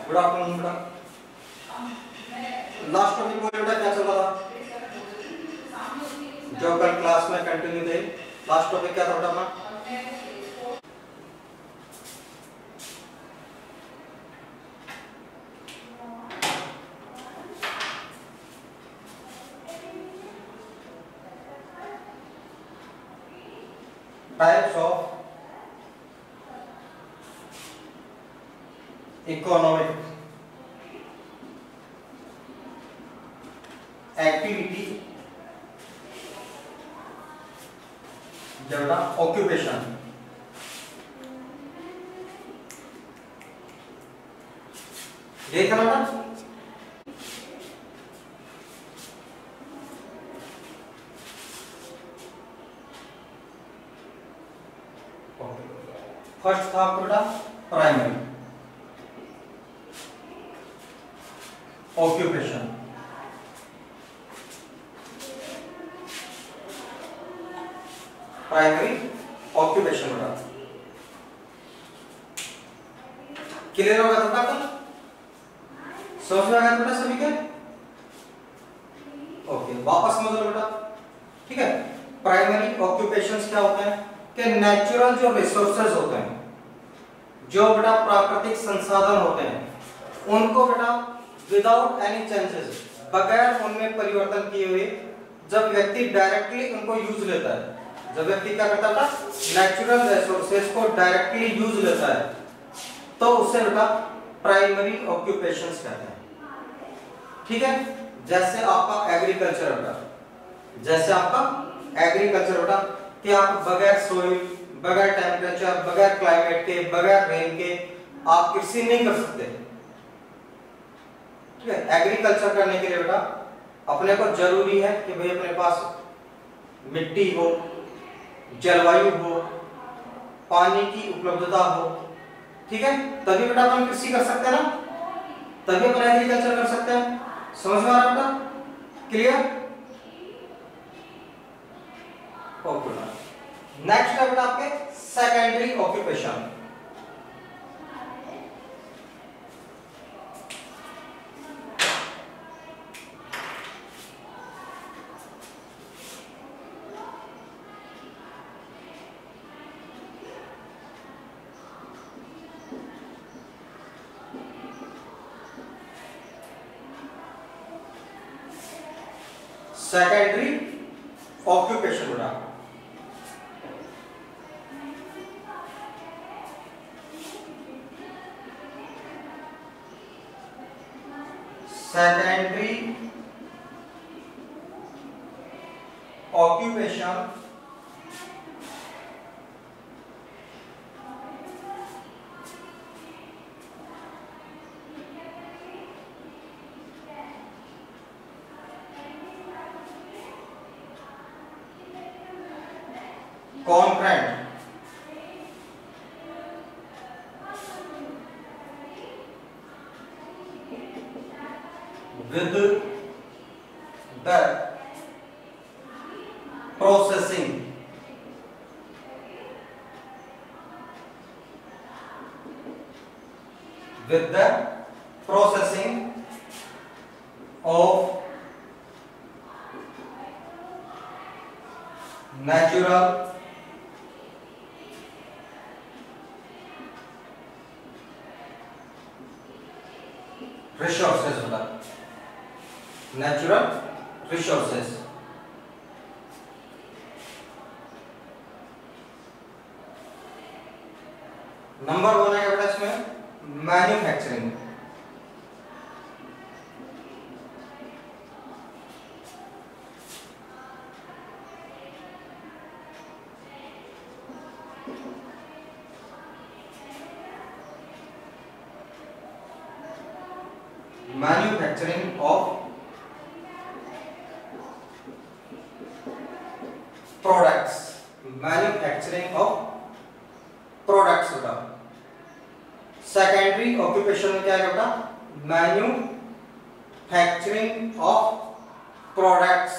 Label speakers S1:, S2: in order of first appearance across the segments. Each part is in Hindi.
S1: गुड आफ्टरनून बेटा। लास्ट टॉपिक बोले बेटा, क्या चल रहा था जो कल क्लास में कंटिन्यू थे? लास्ट टॉपिक क्या था बेटा अपना? टाइप्स ऑफ इकोनॉमिक एक्टिविटी, बेटा ऑक्यूपेशन। देखना बेटा, फर्स्ट था आपको बेटा प्राइमरी ऑक्यूपेशन। प्राइमरी ऑक्यूपेशन बेटा क्लियर होगा सबका? कल समझ में आ गया बेटा सभी के? ओके, वापस समझ लो बेटा, ठीक है। प्राइमरी ऑक्यूपेशंस क्या होते हैं कि नेचुरल जो रिसोर्सेज होते हैं, जो बेटा प्राकृतिक संसाधन होते हैं, उनको बेटा विदाउट एनी चेंजेस, बगैर उनमें परिवर्तन किए हुए, जब व्यक्ति डायरेक्टली उनको यूज लेता है, जब व्यक्ति क्या करता था नेचुरल रिसोर्सेज को डायरेक्टली यूज लेता है, तो उसे बेटा प्राइमरी ऑक्यूपेशंस कहते हैं, ठीक है। जैसे आपका एग्रीकल्चर बेटा, जैसे आपका एग्रीकल्चर बेटा कि आप बगैर सोइल, बगैर टेम्परेचर, बगैर क्लाइमेट के, बगैर रेन के आप कृषि नहीं कर सकते, ठीक है। एग्रीकल्चर करने के लिए बेटा अपने को जरूरी है कि भाई अपने पास मिट्टी हो, जलवायु हो, पानी की उपलब्धता हो, ठीक है, तभी बेटा अपन कृषि कर सकते हैं ना, तभी अपन एग्रीकल्चर कर सकते हैं। समझ में आ रहा बेटा? क्लियर? ओके बेटा, नेक्स्ट है बेटा आपके सेकेंडरी ऑक्यूपेशन। सेकेंडरी ऑक्यूपेशन बेटा secondary occupation concurrent with the processing of natural resources होता, नेचुरल रिसोर्सेज। नंबर 1 है बेटा इसमें manufacturing, manufacturing of products, manufacturing of products बेटा। सेकेंडरी ऑक्यूपेशन में क्या है बेटा? मैन्युफैक्चरिंग ऑफ प्रोडक्ट्स,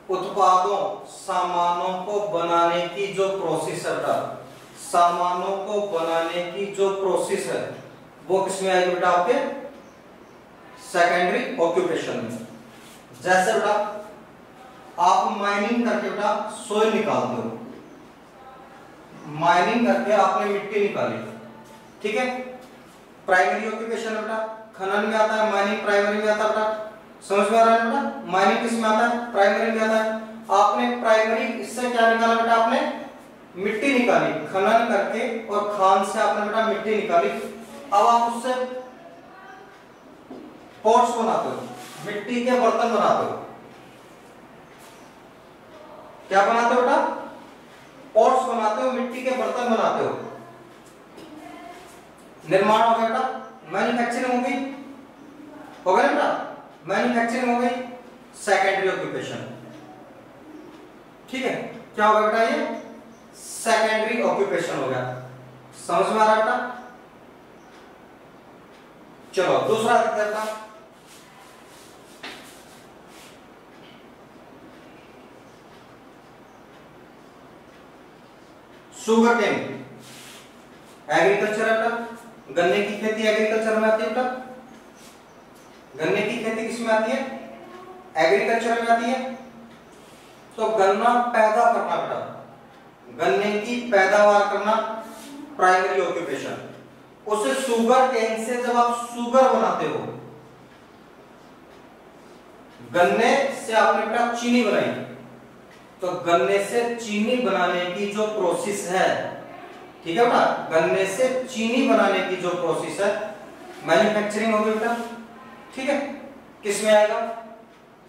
S1: उत्पादों, सामानों को बनाने की जो प्रोसेस है बेटा, सामानों को बनाने की जो प्रोसेस है वो किसमें आएगी बेटा? आपके सेकेंडरी ऑक्यूपेशन में। जैसे बेटा आप माइनिंग करके बेटा सोइल निकालते हो, माइनिंग करके आपने मिट्टी निकाली, ठीक है, प्राइमरी ऑक्यूपेशन बेटा खनन में आता है, माइनिंग प्राइमरी में आता है बेटा। समझ में आ रहा है बेटा? माइनिंग किस में आता है? प्राइमरी में आता है। आपने प्राइमरी इससे क्या निकाला बेटा? आपने मिट्टी निकाली खनन करके, और खान से आपने बेटा मिट्टी निकाली। अब आप उससे पॉट्स बनाते हो, मिट्टी के बर्तन बनाते हो। क्या बनाते हो बेटा? पॉट्स बनाते हो, मिट्टी के बर्तन बनाते हो। निर्माण हो गया बेटा, मैन्युफैक्चरिंग हो गई, हो गया बेटा, मैन्युफैक्चरिंग हो गई, सेकेंडरी ऑक्यूपेशन। ठीक है, क्या होगा बेटा? ये सेकेंडरी ऑक्यूपेशन हो गया। समझ में आ रहा है बेटा? चलो दूसरा देखते हैं बेटा। शुगर केन एग्रीकल्चर है बेटा, गन्ने की खेती एग्रीकल्चर में आती है बेटा। गन्ने की खेती किसमें आती है? एग्रीकल्चर में आती है। तो गन्ना पैदा करना बेटा, गन्ने की पैदावार करना प्राइमरी ऑक्यूपेशन। उसे शुगर केन से जब आप शुगर बनाते हो, गन्ने से आपने बेटा चीनी बनाई, तो गन्ने से चीनी बनाने की जो प्रोसेस है, ठीक है बेटा, गन्ने से चीनी बनाने की जो प्रोसेस है मैन्युफैक्चरिंग होगी बेटा। ठीक है, किस में आएगा?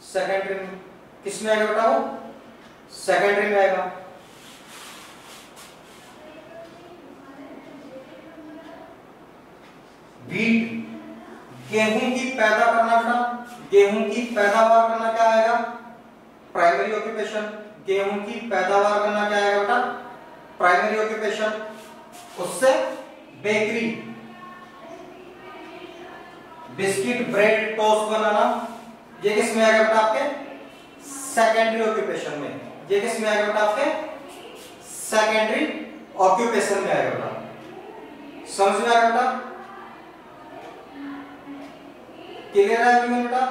S1: सेकेंडरी में। किस में आएगा बेटा? वो सेकेंडरी में आएगा। व्हीट गेहूं की पैदा करना बेटा, गेहूं की पैदावार करना क्या आएगा? Primary occupation. गेहूं की पैदावार करना क्या आएगा बेटा? Primary occupation. उससे बेकरी, बिस्किट, ब्रेड, टोस्ट बनाना, ये किस में आएगा बेटा? आपके सेकेंडरी ऑक्यूपेशन में। ये किस में आएगा बेटा? आपके सेकेंडरी ऑक्यूपेशन में आएगा बेटा। समझ में आएगा बेटा? क्लियर है अभी बेटा?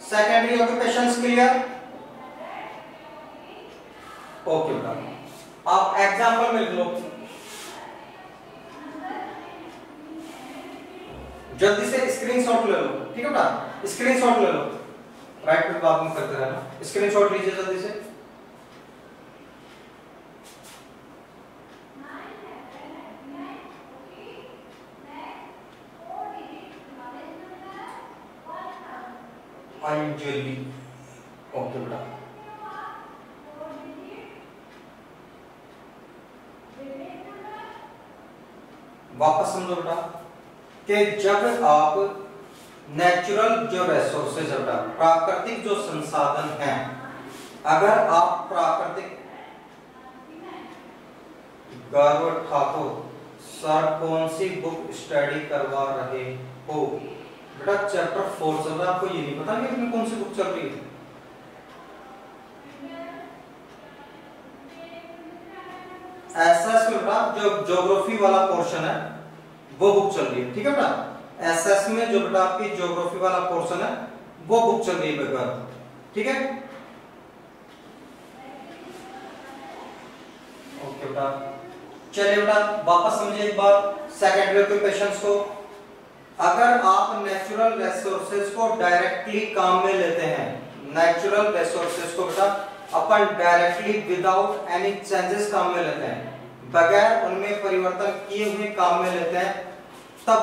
S1: Secondary occupations clear? ओके बेटा, आप एग्जांपल में लिख लो, जल्दी से स्क्रीनशॉट ले लो। ठीक है बेटा, स्क्रीनशॉट ले लो, राइट पे बात में करते रहना, स्क्रीनशॉट लीजिए जल्दी से। अंजलि, ओके बेटा, वापस समझो बेटा कि जब आप नेचुरल जो रिसोर्सेज है बेटा, प्राकृतिक जो संसाधन हैं, अगर आप प्राकृतिक, गौरव ठाकुर सर कौन सी बुक स्टडी करवा रहे हो? बेटा चैप्टर 4 चल रहा है, आपको ये नहीं पता कि इसमें कौन सी बुक चल रही है? एसएस में बेटा जो ज्योग्राफी वाला पोर्शन है वो बुक चल रही है। ठीक है बेटा, एसएस में जो बेटा आपकी ज्योग्राफी वाला पोर्शन है वो बुक चल रही है बेटा। ठीक है, ओके बेटा, चलिए बेटा वापस समझिए एक बार सेकेंडरी ऑक्यूपेशंस को। अगर आप नेचुरल रिसोर्सेज को डायरेक्टली काम में लेते हैं, नेचुरल रिसोर्सेज को बेटा अपन डायरेक्टली विदाउट एनी चेंजेस काम में लेते हैं, बगैर उनमें परिवर्तन किए हुए काम में लेते हैं, तब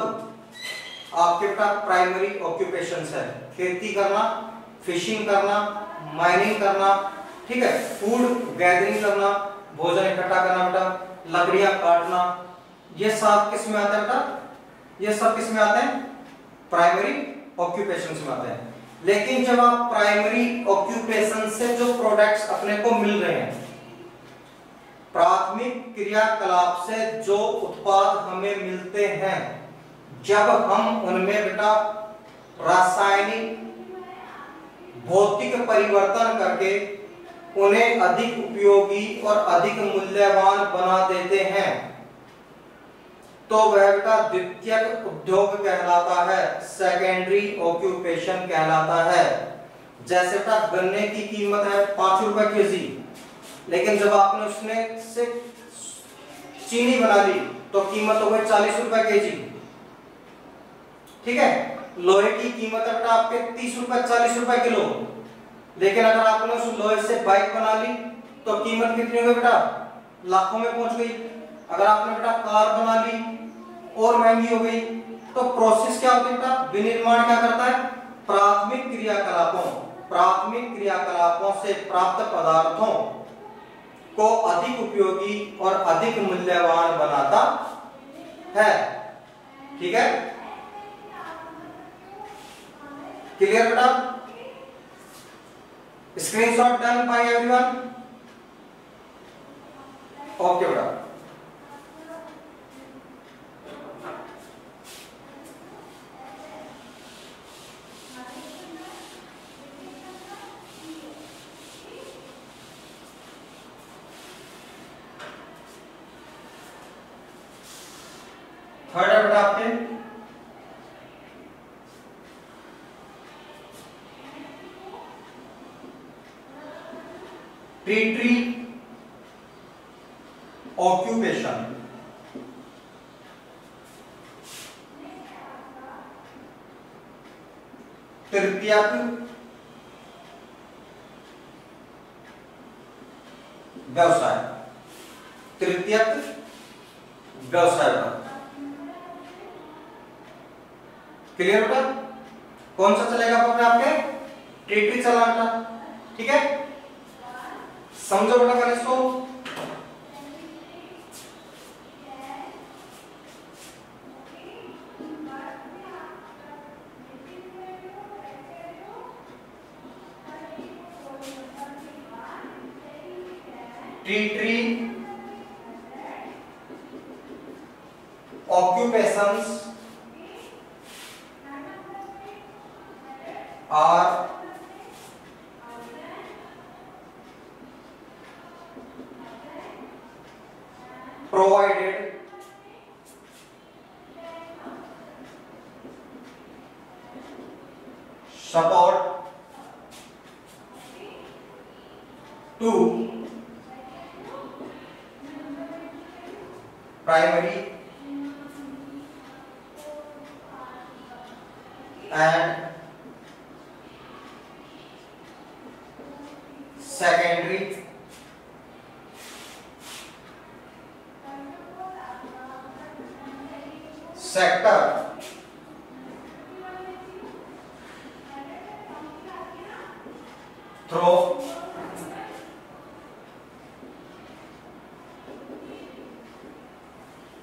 S1: आपके पास प्राइमरी ऑक्यूपेशंस है। खेती करना, फिशिंग करना, माइनिंग करना, ठीक है, फूड गैदरिंग करना, भोजन इकट्ठा करना बेटा, लकड़ियां काटना, ये सब किस में आता है बेटा? ये सब किस में आते हैं? प्राइमरी ऑक्यूपेशंस में आते हैं। लेकिन जब आप प्राइमरी ऑक्यूपेशन से जो प्रोडक्ट्स अपने को मिल रहे हैं, प्राथमिक क्रियाकलाप से जो उत्पाद हमें मिलते हैं, जब हम उनमें बेटा रासायनिक भौतिक परिवर्तन करके उन्हें अधिक उपयोगी और अधिक मूल्यवान बना देते हैं, तो वह बेटा द्वितीयक उद्योग कहलाता है, सेकेंडरी ऑक्यूपेशन कहलाता है। जैसे बेटा गन्ने की कीमत है 5 रुपए केजी, लेकिन जब आपने उसमें से चीनी बना ली तो कीमत हो गई 40 रुपए केजी, ठीक है। लोहे की कीमत है बेटा आपके 30 रुपए 40 रुपए किलो, लेकिन अगर आपने उस लोहे से बाइक बना ली तो कीमत कितनी हो गई बेटा, लाखों में पहुंच गई। अगर आपने बेटा कार बना ली और महंगी हो गई। तो प्रोसेस क्या होती है बेटा, विनिर्माण क्या करता है, प्राथमिक क्रियाकलापों से प्राप्त पदार्थों को अधिक उपयोगी और अधिक मूल्यवान बनाता है, ठीक है। क्लियर बेटा? Screenshot done by everyone? Okay बेटा। थर्ड है बेटा आपके टेरिटरी ऑक्यूपेशन। तृतीयक व्यवसाय, तृतीयक व्यवसाय। क्लियर बेटा? कौन सा चलेगा आपके, टेरिटरी चला बेटा, ठीक है। समझो बेटा पहले इसको। Territory occupations are provided support to primary and secondary sector through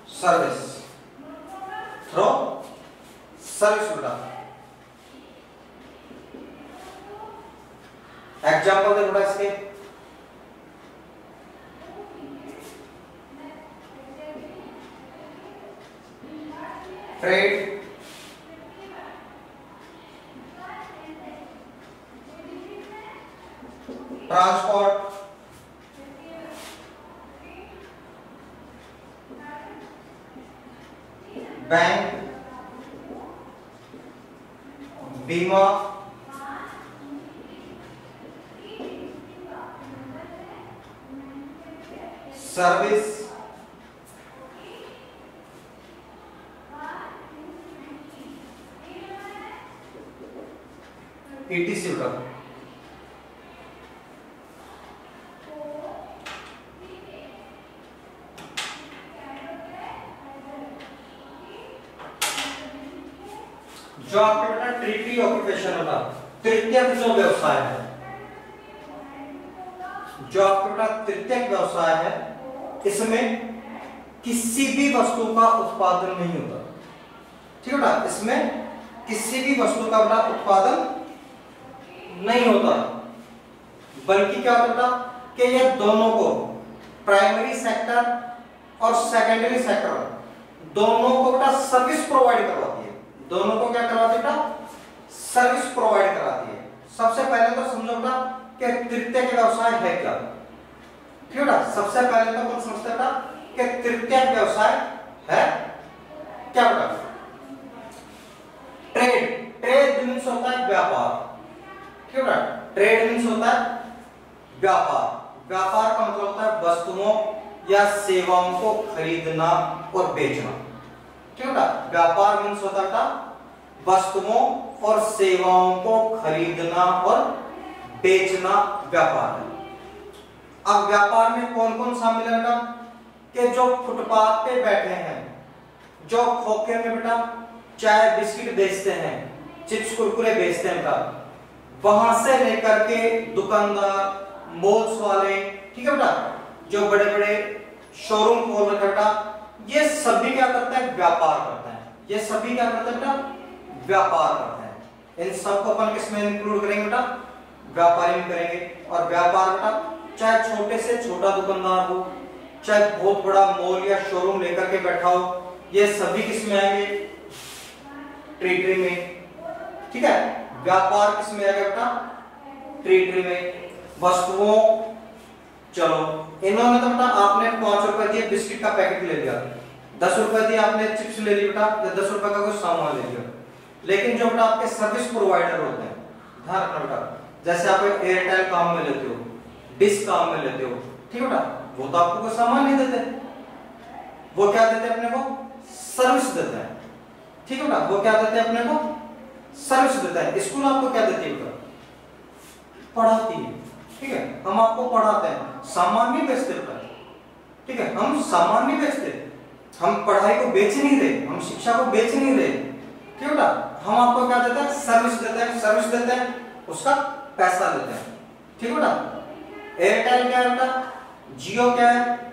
S1: service, बेटा। एग्जाम्पल दे बेटा इसके, ट्रेड, ट्रांसपोर्ट, बैंक, बीमा, सर्विस, ETC बेटा। जो आपके बेटा टेरिटरी ऑक्यूपेशन होता, तृतीयक जो व्यवसाय है, जो आपके बेटा तृतीयक व्यवसाय है, इसमें किसी भी वस्तु का उत्पादन नहीं होता, ठीक है बेटा। इसमें किसी भी वस्तु का बेटा उत्पादन नहीं होता, बल्कि क्या होता बेटा कि ये दोनों को, प्राइमरी सेक्टर और सेकेंडरी सेक्टर, दोनों को बेटा सर्विस प्रोवाइड करवाती है। दोनों को क्या करवाती है बेटा, सर्विस प्रोवाइड कराती है। सबसे पहले तो समझो बेटा कि तृतीयक व्यवसाय है क्या, ठीक है बेटा। सबसे पहले तो अपन समझते हैं बेटा कि तृतीयक व्यवसाय है क्या बेटा? ट्रेड, ट्रेड मीन्स होता है व्यापार, ठीक है बेटा? ट्रेड मीन्स होता है व्यापार, व्यापार का मतलब होता है वस्तुओं या सेवाओं को खरीदना और बेचना, ठीक है बेटा? व्यापार मीन्स होता है वस्तुओं और सेवाओं को खरीदना और बेचना, व्यापार है। अब व्यापार में कौन कौन शामिल है बेटा? कि जो फुटपाथ पे बैठे हैं, जो खोखे में बेटा चाय बिस्किट बेचते हैं, चिप्स कुरकुरे बेचते हैं बेटा, वहां से लेकर के दुकानदार, मॉल्स वाले, ठीक है बेटा, जो बड़े बड़े शोरूम खोल रखे बेटा, ये सभी क्या करते हैं? व्यापार करते हैं। ये सभी क्या करते हैं बेटा? व्यापार करते हैं। इन सबको अपन किसमें इंक्लूड करेंगे बेटा? व्यापारी में करेंगे। और व्यापार बेटा चाहे छोटे से छोटा दुकानदार हो, चाहे बहुत बड़ा मॉल या शोरूम लेकर के बैठा हो, ये सभी किसमें आएंगे? ट्रेडरी में, ठीक है? व्यापार किसमें आएगा बेटा? ट्रेडरी में। वस्तुओं, चलो इन्होंने तो बेटा आपने 5 रुपए दिए बिस्किट का पैकेट ले लिया, 10 रुपए दिए आपने चिप्स ले ली बेटा, या 10 रुपए का कोई सामान ले लिया। लेकिन जो बेटा आपके सर्विस प्रोवाइडर होते हैं, ध्यान रखना बेटा, जैसे आप एयरटेल काम में लेते हो, डिश काम में लेते हो, ठीक है बेटा, वो तो आपको कोई सामान नहीं देते, वो क्या देते हैं अपने को? सर्विस देते हैं, ठीक है बेटा? वो क्या देते हैं अपने को? सर्विस देता है। स्कूल आपको क्या देती है बेटा? पढ़ाती है, ठीक है? हम आपको पढ़ाते हैं, सामान नहीं बेचते बेटा, ठीक है? हम सामान नहीं बेचते, हम पढ़ाई को बेच नहीं रहे, हम शिक्षा को बेच नहीं रहे, ठीक है बेटा? हम आपको क्या देते हैं? सर्विस देते हैं, सर्विस देते हैं, उसका पैसा लेते हैं, ठीक है बेटा? एयरटेल क्या है बेटा? जियो क्या है?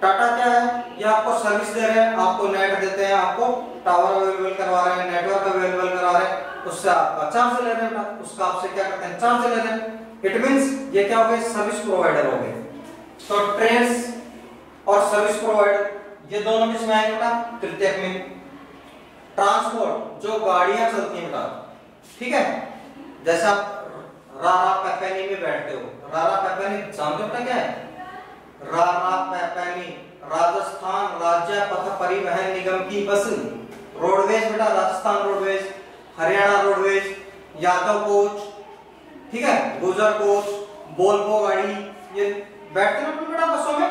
S1: टाटा क्या है? ये आपको सर्विस दे रहे हैं, आपको नेट देते हैं, आपको टावर अवेलेबल करवा रहे हैं, नेटवर्क अवेलेबल करा रहे हैं, उससे आपका चार्ज ले रहे हैं बेटा, उसका आपसे क्या करते हैं? चार्ज ले रहे हैं। इट मींस ये क्या हो गए? सर्विस प्रोवाइडर हो गए। तो ट्रेड्स और सर्विस प्रोवाइडर ये दोनों किसमें आएंगे बेटा? तृतीयक में। ट्रांसपोर्ट, जो गाड़ियां चलती हैं बेटा, ठीक है? जैसे आप रारा पैपेनी में बैठते हो, रारा पैपेनी जानते हो बेटा क्या है? रारा पैपेनी राजस्थान राज्य पथ परिवहन निगम की बस, रोडवेज बेटा, Rajasthan roadways, Haryana roadways, Yadav coach, ठीक है, गुजर कोच, वोल्वो गाड़ी, ये बैठते ना बेटा बसों में,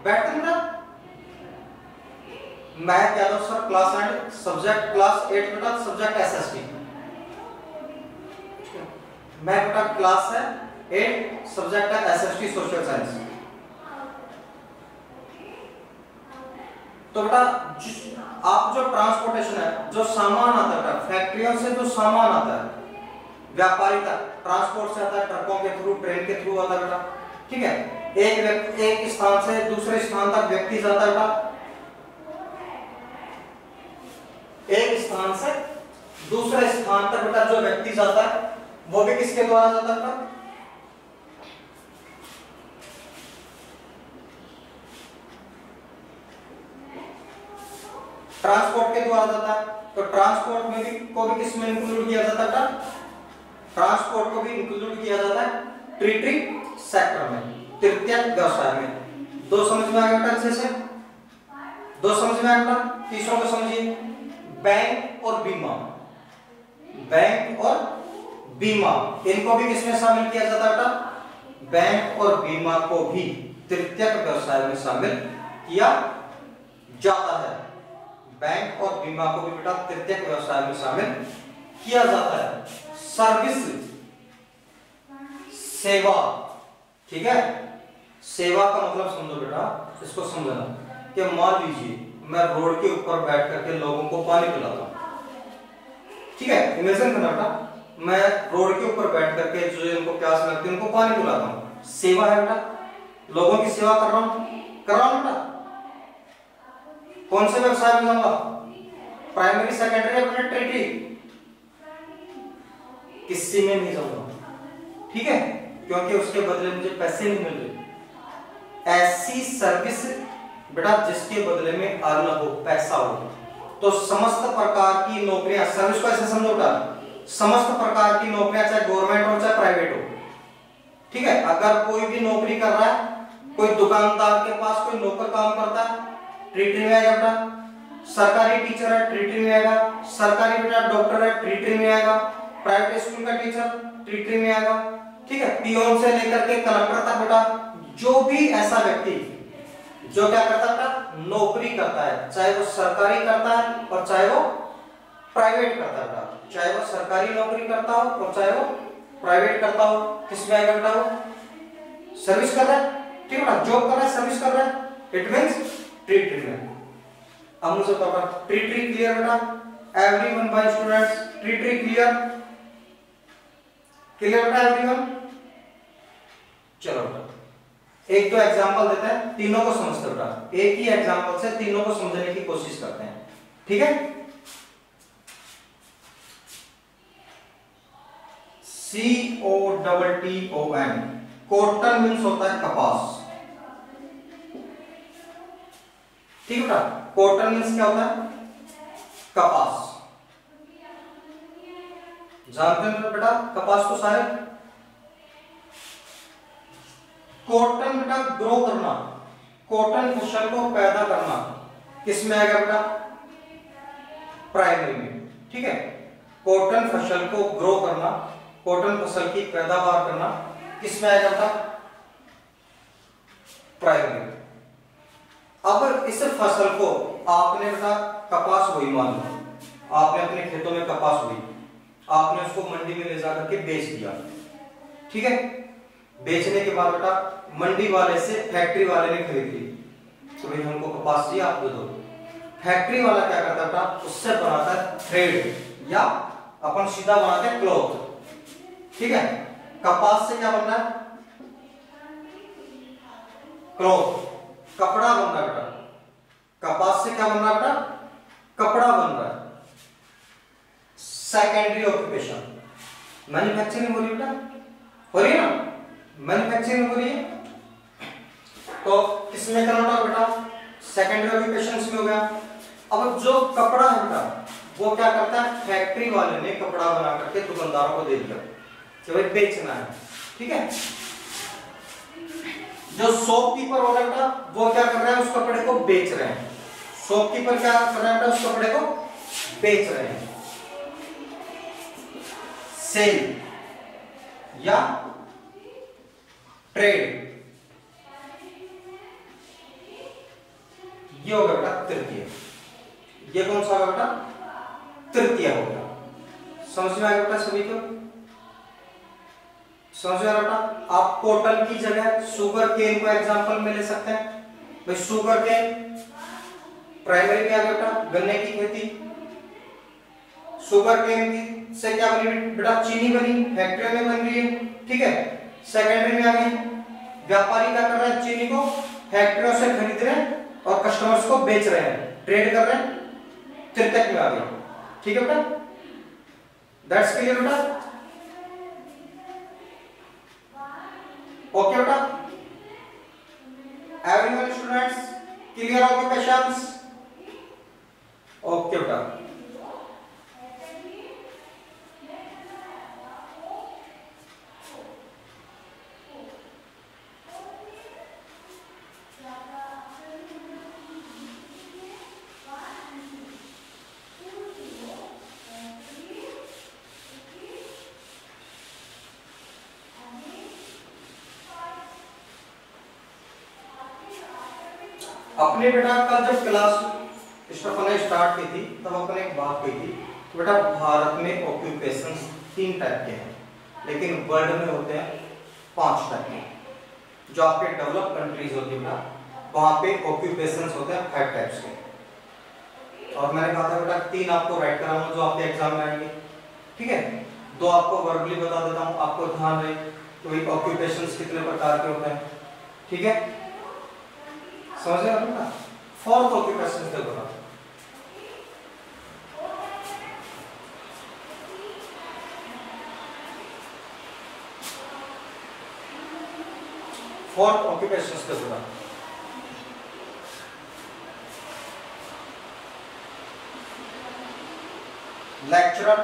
S1: बैठते ना? मैं क्या दो सर क्लास 8 सब्जेक्ट क्लास 8 बेटा सब्जेक्ट एसएसटी, मैं बेटा क्लास है 8 सब्जेक्ट है एसएसटी सोशल साइंस। तो बेटा आप जो ट्रांसपोर्टेशन है, जो सामान आता है फैक्ट्रियों से, जो सामान आता है व्यापारी तक, ट्रांसपोर्ट से आता है, ट्रकों के थ्रू, ट्रेन के थ्रू आता है बेटा, ठीक है? एक स्थान से दूसरे स्थान तक व्यक्ति जाता है बेटा, एक स्थान से दूसरे स्थान तक बेटा जो व्यक्ति जाता है वो भी किसके द्वारा जाता है बेटा? ट्रांसपोर्ट के द्वारा जाता है। तो ट्रांसपोर्ट में भी को भी किसमें इंक्लूड किया जाता है बेटा? ट्रांसपोर्ट को भी इंक्लूड किया जाता है ट्रीटरी सेक्टर में, तृतीयक व्यवसाय में। दो समझ में आ गया बेटा? अच्छे से दो समझ में आ गया बेटा? तीसरों को समझिए, बैंक और बीमा, बैंक और बीमा इनको भी किसमें शामिल किया जाता है बेटा? बैंक और बीमा को भी तृतीयक व्यवसाय में शामिल किया जाता है। बैंक और बीमा को भी बेटा तृतीयक व्यवसाय में शामिल किया जाता है। सर्विस, सेवा, ठीक है? सेवा का मतलब समझो बेटा, इसको समझना कि मान लीजिए मैं रोड के ऊपर बैठ करके लोगों को पानी पिलाता हूं, ठीक है? इमेजिन करना बेटा, मैं रोड के ऊपर बैठ करके जो इनको प्यास लगती है उनको पानी पिलाता हूं, सेवा है बेटा, लोगों की सेवा कर रहा हूं बेटा। कौन से व्यवसाय में जाऊंगा? प्राइमरी, सेकेंडरी या टर्टियरी? किसी में नहीं जाऊंगा, ठीक है? क्योंकि उसके बदले मुझे पैसे नहीं मिल रहे। ऐसी सर्विस बेटा जिसके बदले में अर्न हो, पैसा हो। तो समस्त प्रकार की नौकरियां, सर्विस को ऐसे समझो बेटा, समस्त प्रकार की नौकरियां चाहे गवर्नमेंट हो चाहे प्राइवेट हो, ठीक है? अगर कोई भी नौकरी कर रहा है, कोई दुकानदार के पास कोई नौकर काम करता है, ट्रीटरी में आएगा बेटा, सरकारी टीचर है ट्री ट्री में आएगा, सरकारी बेटा डॉक्टर है ट्री ट्री में आएगा, प्राइवेट स्कूल का टीचर ट्री ट्री में आएगा, ठीक है। पियोन से लेकर के कलेक्टर तक बेटा जो भी ऐसा व्यक्ति जो क्या करता है नौकरी करता है, चाहे वो सरकारी करता है और चाहे वो प्राइवेट करता है बेटा, चाहे वो सरकारी नौकरी करता हो और चाहे वो प्राइवेट करता हो, किसमें आएगा बेटा वो सर्विस कर रहा है, ठीक है बेटा, जॉब कर रहा है, सर्विस कर रहा है, इट मींस ट्री ट्री में। अब मुझे पता ट्री ट्री क्लियर बेटा, everyone bye students, tree tree clear, clear बेटा एवरीवन। चलो बेटा एक दो एग्जांपल देते हैं, तीनों को समझते बेटा, एक ही एग्जांपल से तीनों को समझने की कोशिश करते हैं, ठीक है। COTTON, कॉटन मीन्स होता है कपास, ठीक है बेटा, कॉटन मीन्स क्या होता है कपास, जानते हैं बेटा कपास को सारे। कॉटन बेटा ग्रो करना, कॉटन फसल को पैदा करना, किसमें आएगा बेटा प्राइमरी में, ठीक है। कॉटन फसल को ग्रो करना, कॉटन फसल की पैदावार करना किसमें आएगा बेटा प्राइमरी। अब इस फसल को आपने बेटा कपास हुई मान लो, आपने अपने खेतों में कपास हुई, आपने उसको मंडी में ले जाकर के बेच दिया, ठीक है। बेचने के बाद बेटा मंडी वाले से फैक्ट्री वाले ने खरीद ली, तो भाई हमको कपास चाहिए आप दे दो। फैक्ट्री वाला क्या करता है बेटा उससे बनाता है थ्रेड या अपन सीधा बनाते हैं क्लॉथ, ठीक है। कपास से क्या बन रहा है क्लॉथ, कपड़ा बन रहा है बेटा, कपास से क्या बन रहा है बेटा कपड़ा बन रहा है। सेकेंडरी ऑक्यूपेशन मैन्युफैक्चरिंग हो रही है बेटा, हो रही है ना, मैन्युफैक्चरिंग हो रही है, तो किसमें कन्वर्ट होगा बेटा सेकेंडरी ऑक्यूपेशंस में हो गया। अब जो कपड़ा है बेटा वो क्या करता है फैक्ट्री वाले ने कपड़ा बना करके दुकानदारों को दे दिया कि भाई बेचना है, ठीक है। जो शॉपकीपर हो रहा बेटा वो क्या कर रहा है उस कपड़े को बेच रहे हैं, शॉपकीपर क्या कर रहा है बेटा उस कपड़े को बेच रहे हैं। सेल या ट्रेड ये होगा बेटा तृतीय, ये कौन सा होगा बेटा तृतीय होगा। समझ में आया बेटा सभी को, समझ में आ रहा बेटा। आप कॉटन की जगह शुगर केन को एग्जांपल में ले सकते हैं, भाई शुगर केन प्राइमरी में आ गया बेटा गन्ने की खेती, शुगर केन की से क्या बनी बेटा चीनी बनी, फैक्ट्री में बन रही है, ठीक है। सेकेंडरी में आ गई व्यापारी क्या कर रहे हैं चीनी को फैक्ट्रियों से खरीद रहे हैं और कस्टमर्स को बेच रहे हैं, ट्रेड कर रहे हैं, तृतीयक में आ गया, ठीक है बेटा। दैट्स क्लियर बेटा, ओके बेटा everyone students clear occupations, okay बेटा। अपने बेटा कल जब क्लास स्टार्ट की थी तब अपने एक बात कही थी तो बेटा भारत में ऑक्यूपेशंस 3 टाइप के हैं, लेकिन वर्ल्ड में होते हैं 5 टाइप के। जो आपके डेवलप कंट्रीज होती है वहां पे ऑक्यूपेशंस होते हैं 5 टाइप्स के, और मैंने कहा था बेटा 3 आपको राइट कराऊंगा जो आपके एग्जाम में आएंगे, ठीक है। 2 आपको वर्बली बता देता हूँ, आपको ध्यान रहे तो ऑक्यूपेशंस कितने प्रकार के होते हैं, ठीक है। समझ रहे हो ना। 4th ऑक्यूपेशन देखो ना, फोर्थ ऑक्यूपेशन देखो ना, लेक्चरर,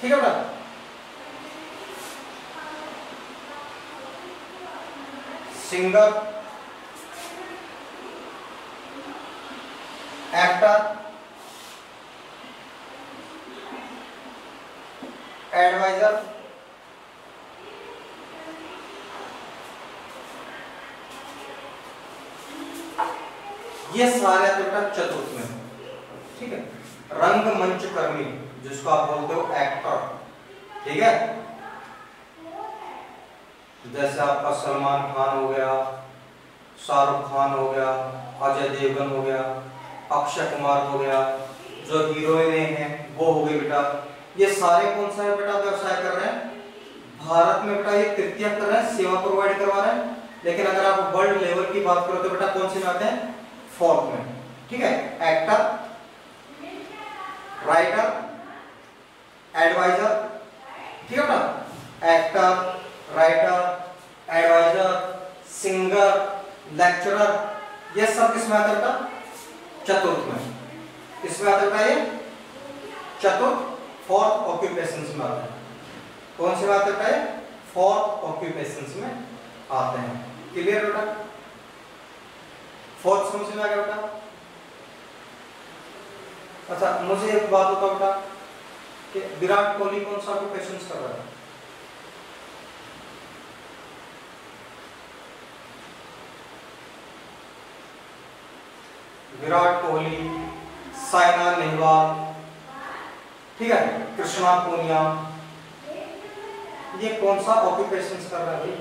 S1: ठीक है बेटा, सिंगर, एक्टर, एडवाइजर, ये सारे बेटा चतुर्थ में, ठीक है। रंगमंच कर्मी जिसको आप बोलते हो एक्टर, ठीक है। जैसे आपका सलमान खान हो गया, शाहरुख खान हो गया, अजय देवगन हो गया, अक्षय कुमार हो गया, जो हीरोइन हैं वो हो गई बेटा। ये सारे कौन सा है बेटा व्यवसाय कर रहे हैं भारत में बेटा, ये तृतीय कर रहे हैं, सेवा प्रोवाइड करवा रहे हैं। लेकिन अगर आप वर्ल्ड लेवल की बात करो तो बेटा कौन से में आते हैं, फोर्थ में, ठीक है। एक्टर, राइटर, एडवाइजर, ठीक है बेटा। Actor, writer, advisor, singer, lecturer, ये सब किसमें आता है बेटा, चतुर्थ में। किसमें आता है बेटा, ये चतुर्थ फोर्थ ऑक्यूपेशंस में आता है। कौन से में आता है बेटा, ये फोर्थ ऑक्यूपेशंस में आते हैं। क्लियर बेटा, फोर्थ समझ में आ गया बेटा। अच्छा मुझे एक बात बताओ बेटा कि विराट कोहली कौन सा ऑक्यूपेशंस कर रहा है, विराट कोहली, साइना नेहवाल, ठीक है, कृष्णा पूनिया, ये कौन सा ऑक्यूपेशंस कर रहा है भाई,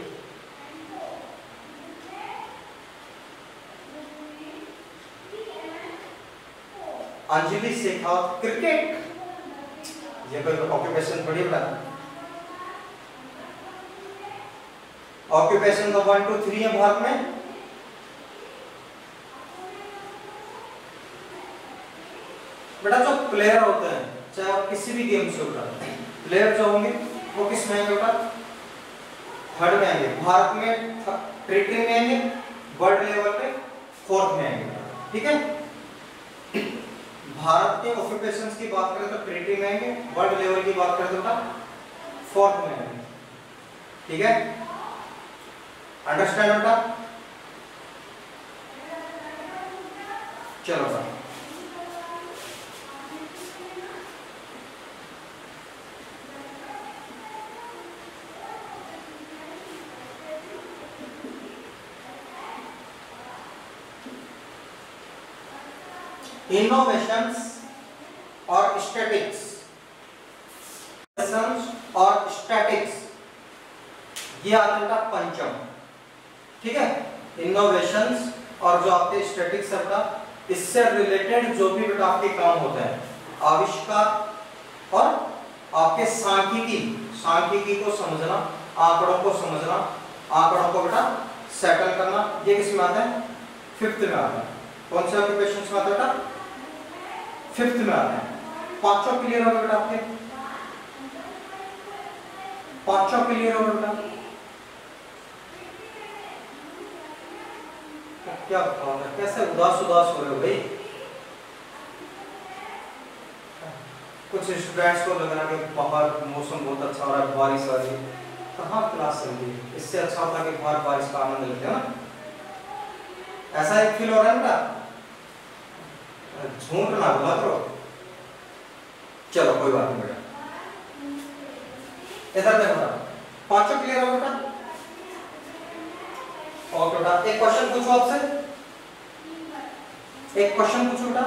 S1: अंजलि शेखावत क्रिकेट, ये कोई ऑक्यूपेशन थोड़ी बता। ऑक्यूपेशन तो 1 2 3 है भारत में। बेटा जो प्लेयर होते हैं चाहे आप किसी भी गेम से उठा, प्लेयर जो होंगे वो किस में आएंगे बेटा, थर्ड में आएंगे। भारत में टेरिटरी में आएंगे, वर्ल्ड लेवल पे फोर्थ में आएंगे, ठीक है। भारत के ऑक्यूपेशंस की बात करें तो टेरिटरी में आएंगे, वर्ल्ड लेवल की बात करें तो बेटा फोर्थ में आएंगे, ठीक है। अंडरस्टैंड बेटा, चलो बेटा इनोवेशंस और स्टैटिक्स, और स्टैटिक्स ये आते हैं पंचम, ठीक है। इनोवेशंस और जो आपके स्टैटिक्स है बेटा, इससे रिलेटेड जो भी बेटा आपके काम होते हैं, आविष्कार और आपके सांख्यिकी को समझना, आंकड़ों को समझना, आंकड़ों को बेटा सेटल करना, ये किस में आता है, फिफ्थ में आता है। कौन से ऑक्यूपेशंस में आता है बेटा, फिफ्थ में आता है। पांचों क्लियर हो गए बेटा आपके, पांचों क्लियर हो गए बेटा। क्या कैसे उदास हो रहे हो भाई, कुछ स्टूडेंट्स को लग रहा है कि बाहर मौसम बहुत अच्छा हो रहा है, बारिश आ रही है, कहाँ क्लास चल रही है। इससे अच्छा होता कि बाहर बारिश का आनंद लेते हैं ना, ऐसा एक फील हो रहा है बेटा, झूठ ना बोला करो। चलो कोई बात नहीं बेटा, इधर देखो, पांचों क्लियर हो बेटा। और बेटा एक क्वेश्चन पूछो आपसे, एक क्वेश्चन पूछो बेटा।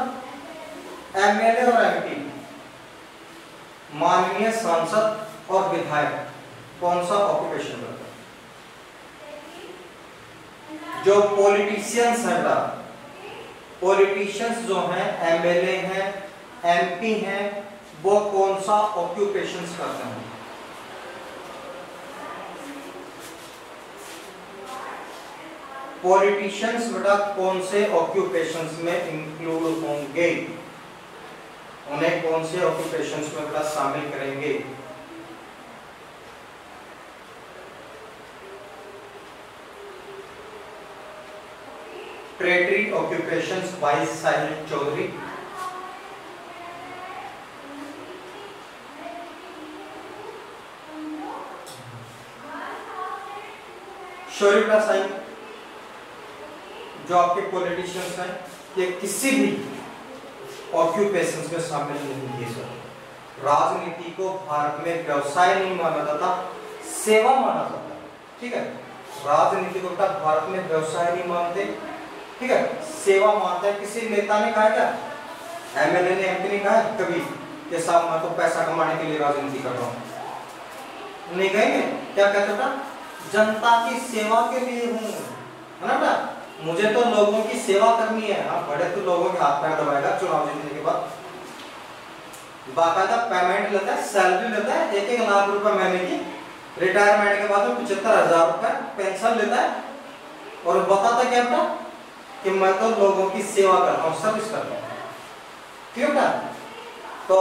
S1: एमएलए और एमपी, माननीय सांसद और विधायक कौन सा ऑक्यूपेशन करता है? जो पॉलिटिशियंस है बेटा, पॉलिटिशियंस जो हैं, एमएलए हैं, एमपी हैं, वो कौन सा ऑक्यूपेशंस करते हैं? पॉलिटिशियंस बेटा कौन से ऑक्यूपेशंस में इंक्लूड होंगे, उन्हें कौन से ऑक्यूपेशंस में बेटा शामिल करेंगे? टेरिटरी ऑक्यूपेशंस बाय साहिल चौधरी, शोरिका साइन, जो आपके पॉलिटिशियंस हैं, ये किसी भी ऑक्यूपेशंस में शामिल नहीं है सर। राजनीति को भारत में व्यवसाय नहीं माना जाता, सेवा माना जाता है। ठीक है, राजनीति को भारत में व्यवसाय नहीं मानते, ठीक है, सेवा मानते हैं। किसी नेता ने कहा क्या, एमएलए ने, एमपी ने कहा कभी कि साहब मैं तो पैसा कमाने के लिए राजनीति कर रहा हूँ? नहीं कहेंगे। क्या कहते था, जनता की सेवा के लिए हूँ, है ना बेटा, मुझे तो लोगों की सेवा करनी है। हाँ, बड़े तो लोगों के हाथ पैर दबाएगा चुनाव जीतने के बाद, बाकायदा पेमेंट लेता है, सैलरी लेता है 1-1 लाख रुपए महीने की, रिटायरमेंट के बाद में 75,000 रुपए पेंशन लेता है, और बताता क्या बेटा कि मैं तो लोगों की सेवा करता हूँ, सर्विस करता हूँ। ठीक है बेटा, तो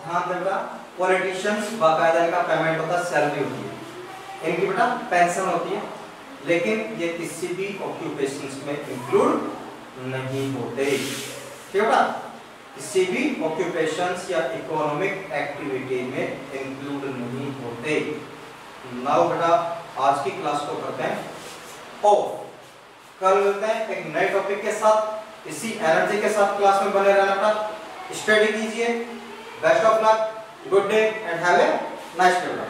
S1: ध्यान दें बेटा, पॉलिटिशियंस बाकायदा इनका पेमेंट होता है, सैलरी होती है, इनकी बेटा पेंशन होती है, लेकिन ये किसी भी ऑक्यूपेशंस में इंक्लूड नहीं होते। ठीक है बेटा, किसी भी ऑक्यूपेशंस या इकोनॉमिक एक्टिविटी में इंक्लूड नहीं होते। नाउ बेटा आज की क्लास को करते हैं और कल मिलते हैं एक नए टॉपिक के साथ। इसी एनर्जी के साथ क्लास में बने रहना बेटा, स्टडी कीजिए। Best of luck, good day and have a nice day.